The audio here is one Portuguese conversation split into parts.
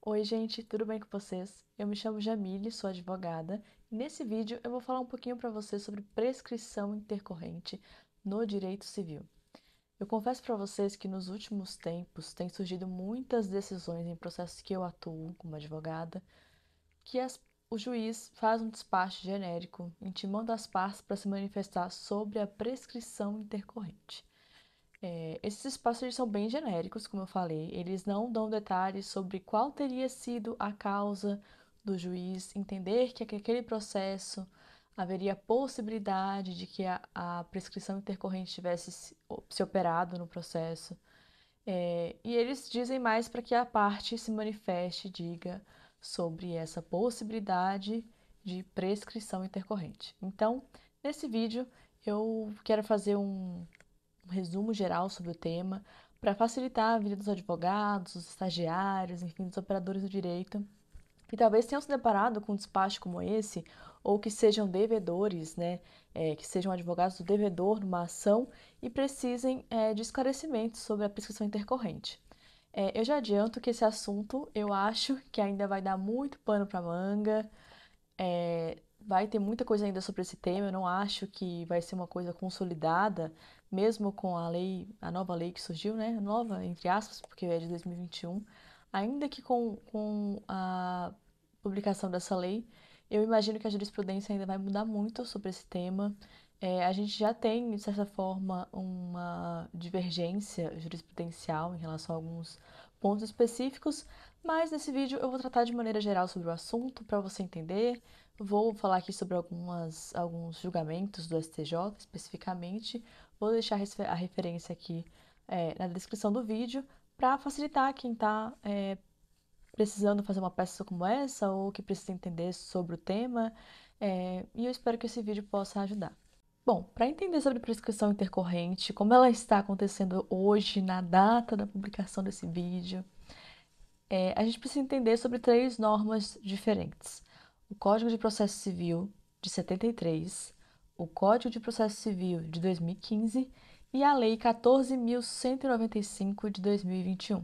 Oi, gente, tudo bem com vocês? Eu me chamo Jamile, sou advogada, e nesse vídeo eu vou falar um pouquinho para vocês sobre prescrição intercorrente no direito civil. Eu confesso para vocês que nos últimos tempos têm surgido muitas decisões em processos que eu atuo como advogada, que o juiz faz um despacho genérico, intimando as partes para se manifestar sobre a prescrição intercorrente. Esses espaços eles são bem genéricos, como eu falei, eles não dão detalhes sobre qual teria sido a causa do juiz entender que aquele processo haveria possibilidade de que a prescrição intercorrente tivesse se operado no processo. E eles dizem mais para que a parte se manifeste e diga sobre essa possibilidade de prescrição intercorrente. Então, nesse vídeo, eu quero fazer um resumo geral sobre o tema, para facilitar a vida dos advogados, dos estagiários, enfim, dos operadores do direito, que talvez tenham se deparado com um despacho como esse, ou que sejam devedores, né, que sejam advogados do devedor numa ação e precisem de esclarecimentos sobre a prescrição intercorrente. Eu já adianto que esse assunto eu acho que ainda vai dar muito pano para manga, vai ter muita coisa ainda sobre esse tema. Eu não acho que vai ser uma coisa consolidada, mesmo com a lei, a nova lei que surgiu, né? Nova, entre aspas, porque é de 2021. Ainda que com a publicação dessa lei, eu imagino que a jurisprudência ainda vai mudar muito sobre esse tema. A gente já tem, de certa forma, uma divergência jurisprudencial em relação a alguns pontos específicos, mas nesse vídeo eu vou tratar de maneira geral sobre o assunto para você entender. Vou falar aqui sobre alguns julgamentos do STJ especificamente. Vou deixar a referência aqui na descrição do vídeo para facilitar quem está precisando fazer uma peça como essa ou que precisa entender sobre o tema. E eu espero que esse vídeo possa ajudar. Bom, para entender sobre prescrição intercorrente, como ela está acontecendo hoje, na data da publicação desse vídeo, a gente precisa entender sobre três normas diferentes: o Código de Processo Civil de 73, o Código de Processo Civil de 2015 e a Lei 14.195 de 2021.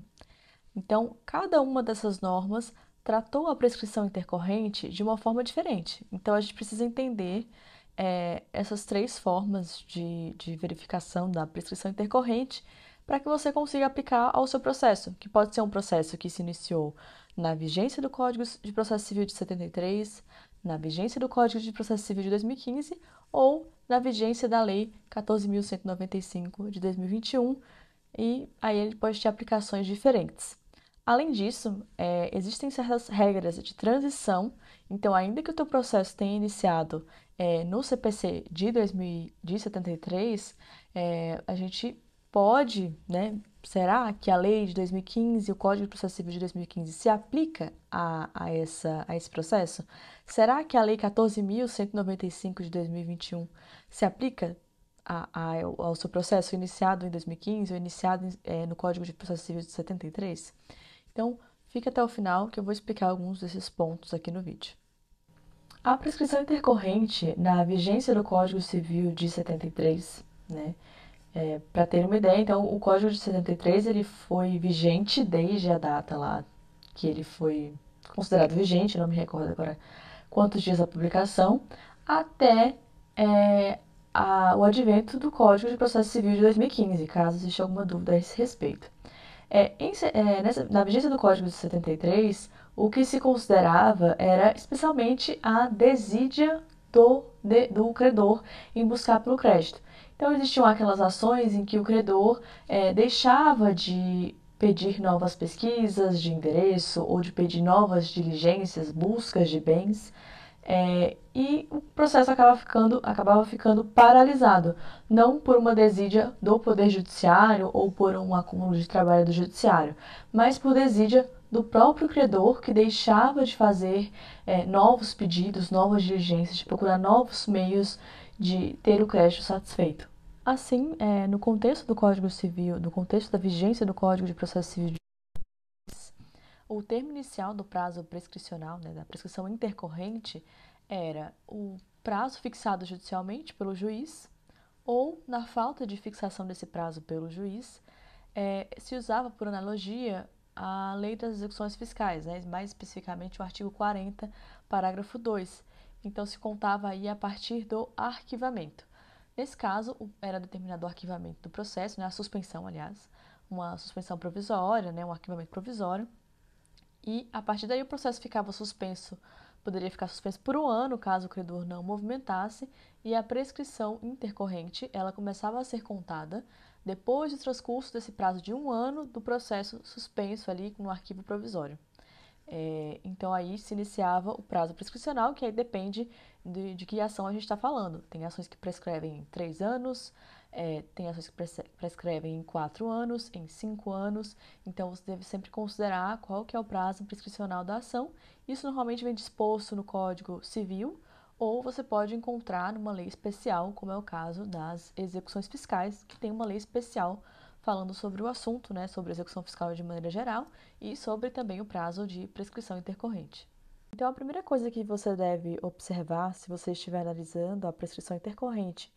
Então, cada uma dessas normas tratou a prescrição intercorrente de uma forma diferente. Então, a gente precisa entender essas três formas de verificação da prescrição intercorrente para que você consiga aplicar ao seu processo, que pode ser um processo que se iniciou na vigência do Código de Processo Civil de 73, na vigência do Código de Processo Civil de 2015 ou na vigência da Lei 14.195 de 2021, e aí ele pode ter aplicações diferentes. Além disso, existem certas regras de transição. Então, ainda que o teu processo tenha iniciado no CPC de 73, a gente pode, né? Será que a lei de 2015, o Código de Processo Civil de 2015 se aplica a esse processo? Será que a lei 14.195 de 2021 se aplica ao seu processo iniciado em 2015 ou iniciado no Código de Processo Civil de 73? Então, fica até o final que eu vou explicar alguns desses pontos aqui no vídeo. A prescrição intercorrente na vigência do Código Civil de 73, né? Para ter uma ideia, então, o Código de 73 ele foi vigente desde a data lá que ele foi considerado vigente, não me recordo agora quantos dias da publicação, até o advento do Código de Processo Civil de 2015, caso exista alguma dúvida a esse respeito. Na vigência do Código de 73, o que se considerava era especialmente a desídia do credor em buscar pelo crédito. Então, existiam aquelas ações em que o credor deixava de pedir novas pesquisas de endereço ou de pedir novas diligências, buscas de bens, e o processo acabava ficando paralisado, não por uma desídia do Poder Judiciário ou por um acúmulo de trabalho do Judiciário, mas por desídia do próprio credor, que deixava de fazer novos pedidos, novas diligências, de procurar novos meios de ter o crédito satisfeito. Assim, no contexto do Código Civil, no contexto da vigência do Código de Processo Civil, o termo inicial do prazo prescricional, né, da prescrição intercorrente, era o prazo fixado judicialmente pelo juiz, ou, na falta de fixação desse prazo pelo juiz, se usava, por analogia, a Lei das Execuções Fiscais, né? Mais especificamente o artigo 40, parágrafo 2. Então, se contava aí a partir do arquivamento. Nesse caso, era determinado o arquivamento do processo, né? A suspensão, aliás, uma suspensão provisória, né? Um arquivamento provisório. E, a partir daí, o processo ficava suspenso, poderia ficar suspenso por um ano, caso o credor não movimentasse, e a prescrição intercorrente, ela começava a ser contada depois do transcurso desse prazo de um ano do processo suspenso ali no arquivo provisório. Então, aí se iniciava o prazo prescricional, que aí depende de que ação a gente está falando. Tem ações que prescrevem em 3 anos, tem ações que prescrevem em 4 anos, em 5 anos. Então, você deve sempre considerar qual que é o prazo prescricional da ação. Isso normalmente vem disposto no Código Civil, ou você pode encontrar numa lei especial, como é o caso das execuções fiscais, que tem uma lei especial falando sobre o assunto, né, sobre execução fiscal de maneira geral e sobre também o prazo de prescrição intercorrente. Então, a primeira coisa que você deve observar se você estiver analisando a prescrição intercorrente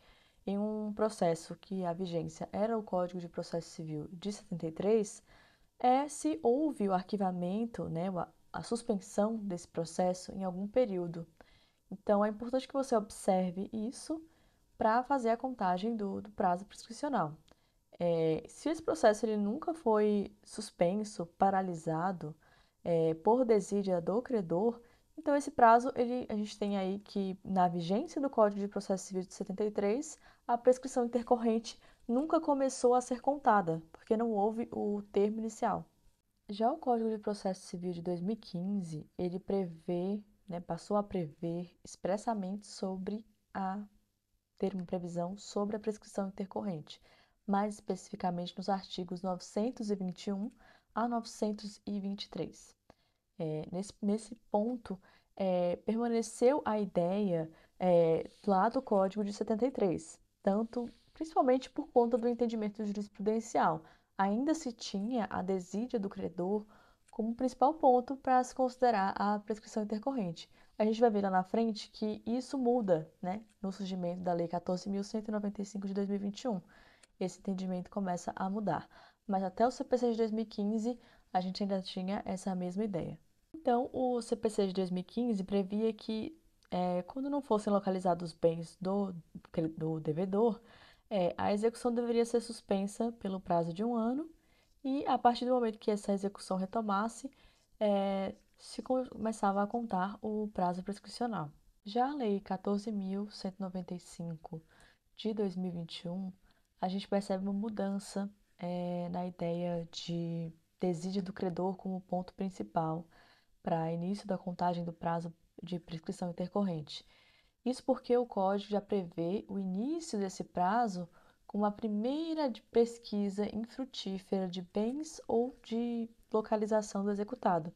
em um processo que a vigência era o Código de Processo Civil de 73 é se houve o arquivamento, né, a suspensão desse processo em algum período. Então, é importante que você observe isso para fazer a contagem do prazo prescricional. Se esse processo ele nunca foi suspenso, paralisado, por desídia do credor, então esse prazo a gente tem aí que, na vigência do Código de Processo Civil de 73, a prescrição intercorrente nunca começou a ser contada, porque não houve o termo inicial. Já o Código de Processo Civil de 2015, ele prevê, né, passou a prever expressamente sobre a ter uma previsão sobre a prescrição intercorrente, mais especificamente nos artigos 921 a 923. Nesse ponto, permaneceu a ideia lá do Código de 73, tanto principalmente por conta do entendimento jurisprudencial. Ainda se tinha a desídia do credor como principal ponto para se considerar a prescrição intercorrente. A gente vai ver lá na frente que isso muda, né, no surgimento da Lei 14.195 de 2021. Esse entendimento começa a mudar. Mas até o CPC de 2015, a gente ainda tinha essa mesma ideia. Então, o CPC de 2015 previa que, quando não fossem localizados os bens do devedor, a execução deveria ser suspensa pelo prazo de um ano e, a partir do momento que essa execução retomasse, se começava a contar o prazo prescricional. Já a Lei 14.195 de 2021, a gente percebe uma mudança na ideia de desídia do credor como ponto principal para início da contagem do prazo de prescrição intercorrente. Isso porque o Código já prevê o início desse prazo como a primeira de pesquisa infrutífera de bens ou de localização do executado.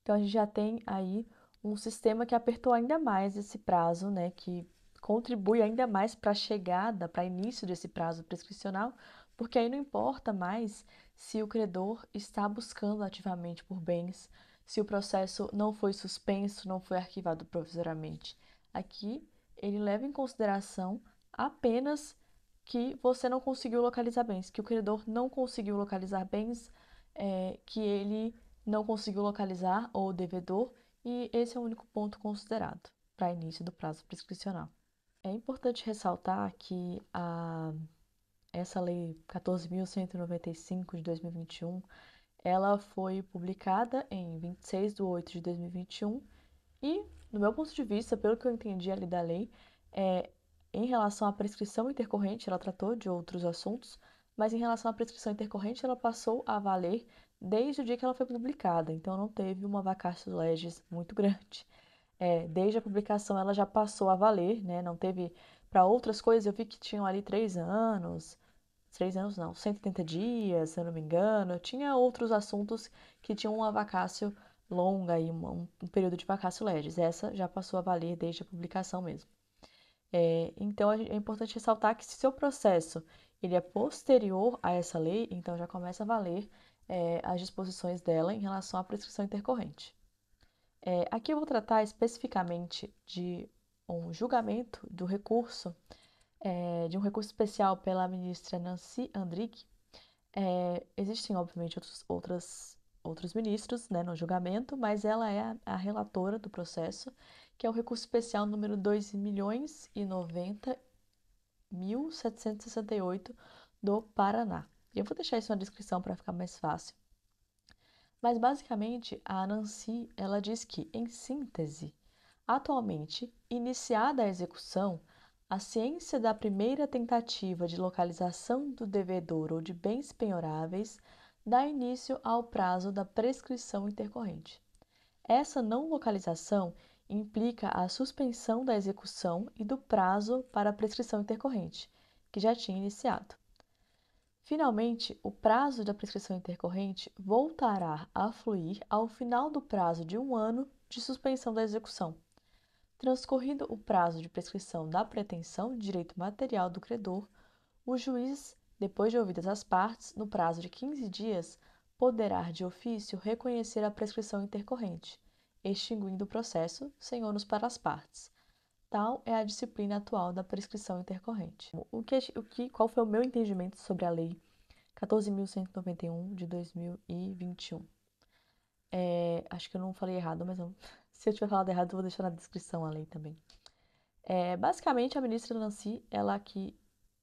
Então, a gente já tem aí um sistema que apertou ainda mais esse prazo, né, que contribui ainda mais para a chegada, para o início desse prazo prescricional, porque aí não importa mais se o credor está buscando ativamente por bens, se o processo não foi suspenso, não foi arquivado provisoriamente. Aqui, ele leva em consideração apenas que você não conseguiu localizar bens, que o credor não conseguiu localizar bens, que ele não conseguiu localizar o devedor, e esse é o único ponto considerado para início do prazo prescricional. É importante ressaltar que essa Lei 14.195 de 2021, ela foi publicada em 26 de 8 de 2021 e, no meu ponto de vista, pelo que eu entendi ali da lei, em relação à prescrição intercorrente, ela tratou de outros assuntos, mas em relação à prescrição intercorrente, ela passou a valer desde o dia que ela foi publicada, então não teve uma vacatio legis muito grande. Desde a publicação ela já passou a valer, né? Não teve para outras coisas, eu vi que tinham ali 3 anos não, 180 dias, se eu não me engano, tinha outros assuntos que tinham uma vacatio longa e um período de vacatio legis. Essa já passou a valer desde a publicação mesmo. Então, é importante ressaltar que se seu processo ele é posterior a essa lei, então já começa a valer as disposições dela em relação à prescrição intercorrente. Aqui eu vou tratar especificamente de um julgamento do recurso, de um recurso especial pela ministra Nancy Andrighi. Existem, obviamente, outras outros ministros, né, no julgamento, mas ela é a relatora do processo, que é o recurso especial número 2.090.768 do Paraná. E eu vou deixar isso na descrição para ficar mais fácil. Mas basicamente, a Nancy, ela diz que, em síntese, atualmente, iniciada a execução, a ciência da primeira tentativa de localização do devedor ou de bens penhoráveis dá início ao prazo da prescrição intercorrente. Essa não localização implica a suspensão da execução e do prazo para a prescrição intercorrente, que já tinha iniciado. Finalmente, o prazo da prescrição intercorrente voltará a fluir ao final do prazo de 1 ano de suspensão da execução. Transcorrido o prazo de prescrição da pretensão de direito material do credor, o juiz, depois de ouvidas as partes, no prazo de 15 dias, poderá de ofício reconhecer a prescrição intercorrente, extinguindo o processo sem ônus para as partes. Tal é a disciplina atual da prescrição intercorrente. Qual foi o meu entendimento sobre a Lei 14.191 de 2021? Acho que eu não falei errado, mas se eu tiver falado errado, eu vou deixar na descrição a lei também. Basicamente, a ministra Nancy, ela aqui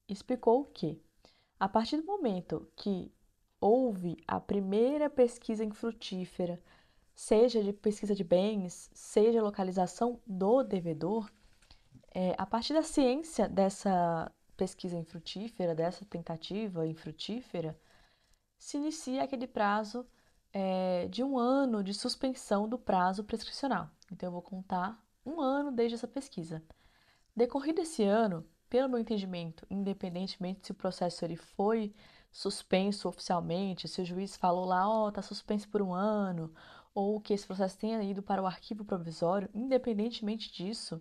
explicou que, a partir do momento que houve a primeira pesquisa infrutífera, seja de pesquisa de bens, seja localização do devedor, a partir da ciência dessa pesquisa infrutífera, dessa tentativa infrutífera, se inicia aquele prazo de 1 ano de suspensão do prazo prescricional. Então, eu vou contar 1 ano desde essa pesquisa. Decorrido esse ano, pelo meu entendimento, independentemente se o processo ele foi suspenso oficialmente, se o juiz falou lá, está suspenso por 1 ano, ou que esse processo tenha ido para o arquivo provisório, independentemente disso,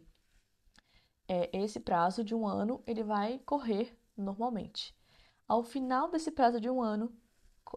esse prazo de 1 ano ele vai correr normalmente. Ao final desse prazo de 1 ano,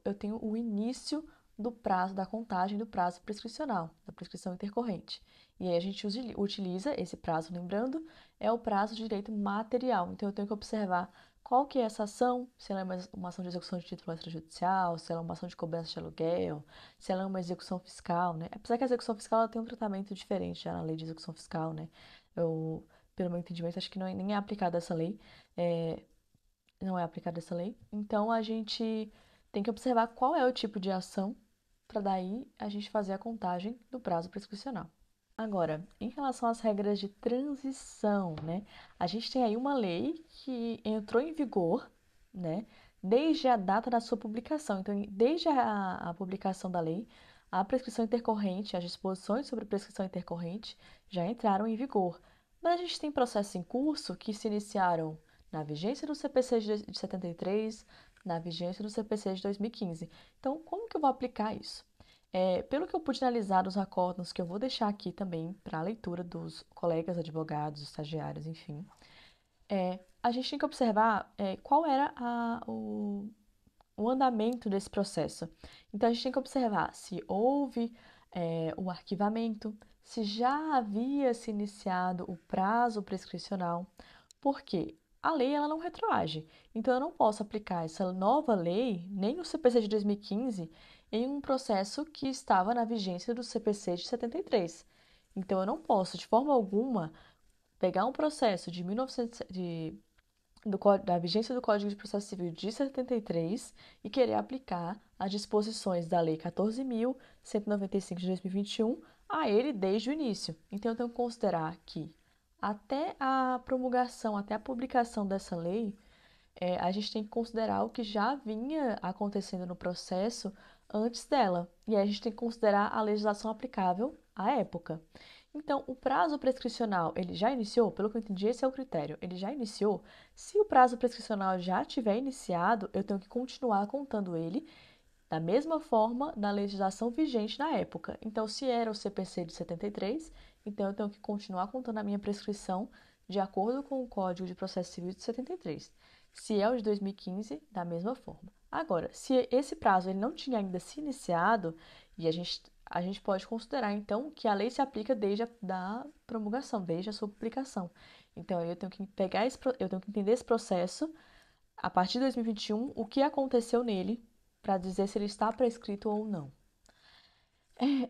eu tenho o início do prazo da contagem do prazo prescricional, da prescrição intercorrente. E aí a gente utiliza esse prazo, lembrando, é o prazo de direito material. Então eu tenho que observar qual que é essa ação, se ela é uma ação de execução de título extrajudicial, se ela é uma ação de cobrança de aluguel, se ela é uma execução fiscal, né? Apesar que a execução fiscal ela tem um tratamento diferente já na lei de execução fiscal, né? Pelo meu entendimento, acho que nem é aplicada essa lei. Não é aplicada essa lei. Então, a gente tem que observar qual é o tipo de ação para daí a gente fazer a contagem do prazo prescricional. Agora, em relação às regras de transição, né? A gente tem aí uma lei que entrou em vigor, né? Desde a data da sua publicação. Então, desde a publicação da lei, a prescrição intercorrente, as disposições sobre prescrição intercorrente já entraram em vigor. Mas a gente tem processos em curso que se iniciaram na vigência do CPC de 73, na vigência do CPC de 2015. Então, como que eu vou aplicar isso? Pelo que eu pude analisar dos acórdãos, que eu vou deixar aqui também para a leitura dos colegas advogados, estagiários, enfim, a gente tem que observar qual era o andamento desse processo. Então, a gente tem que observar se houve o arquivamento, se já havia se iniciado o prazo prescricional, porque a lei ela não retroage. Então, eu não posso aplicar essa nova lei, nem o CPC de 2015, em um processo que estava na vigência do CPC de 73. Então, eu não posso, de forma alguma, pegar um processo de 1900, da vigência do Código de Processo Civil de 73 e querer aplicar as disposições da Lei 14.195 de 2021 a ele desde o início. Então, eu tenho que considerar que até a promulgação, até a publicação dessa lei, a gente tem que considerar o que já vinha acontecendo no processo antes dela. E aí a gente tem que considerar a legislação aplicável à época. Então, o prazo prescricional, ele já iniciou? Pelo que eu entendi, esse é o critério. Ele já iniciou? Se o prazo prescricional já tiver iniciado, eu tenho que continuar contando ele da mesma forma da legislação vigente na época. Então, se era o CPC de 73, então eu tenho que continuar contando a minha prescrição de acordo com o Código de Processo Civil de 73. Se é o de 2015, da mesma forma. Agora, se esse prazo ele não tinha ainda se iniciado, e a gente pode considerar, então, que a lei se aplica desde a da promulgação, desde a sua publicação. Então, eu tenho que eu tenho que entender esse processo, a partir de 2021, o que aconteceu nele, para dizer se ele está prescrito ou não.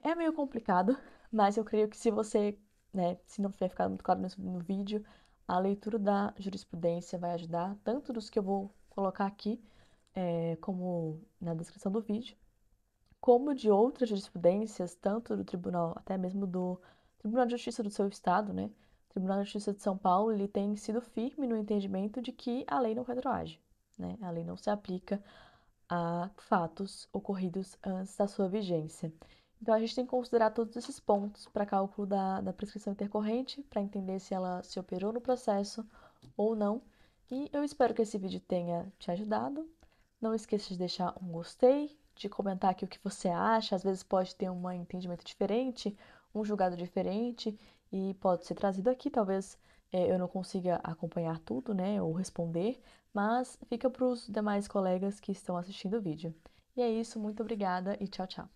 É meio complicado, mas eu creio que se você, né, se não tiver ficado muito claro no vídeo, a leitura da jurisprudência vai ajudar, tanto dos que eu vou colocar aqui, como na descrição do vídeo, como de outras jurisprudências, tanto do tribunal, até mesmo do Tribunal de Justiça do seu estado, né? O Tribunal de Justiça de São Paulo, ele tem sido firme no entendimento de que a lei não retroage, né? A lei não se aplica a fatos ocorridos antes da sua vigência. Então, a gente tem que considerar todos esses pontos para cálculo da prescrição intercorrente, para entender se ela se operou no processo ou não. E eu espero que esse vídeo tenha te ajudado. Não esqueça de deixar um gostei, de comentar aqui o que você acha. Às vezes pode ter um entendimento diferente, um julgado diferente, e pode ser trazido aqui. Talvez eu não consiga acompanhar tudo, né, ou responder, mas fica para os demais colegas que estão assistindo o vídeo. E é isso, muito obrigada e tchau, tchau.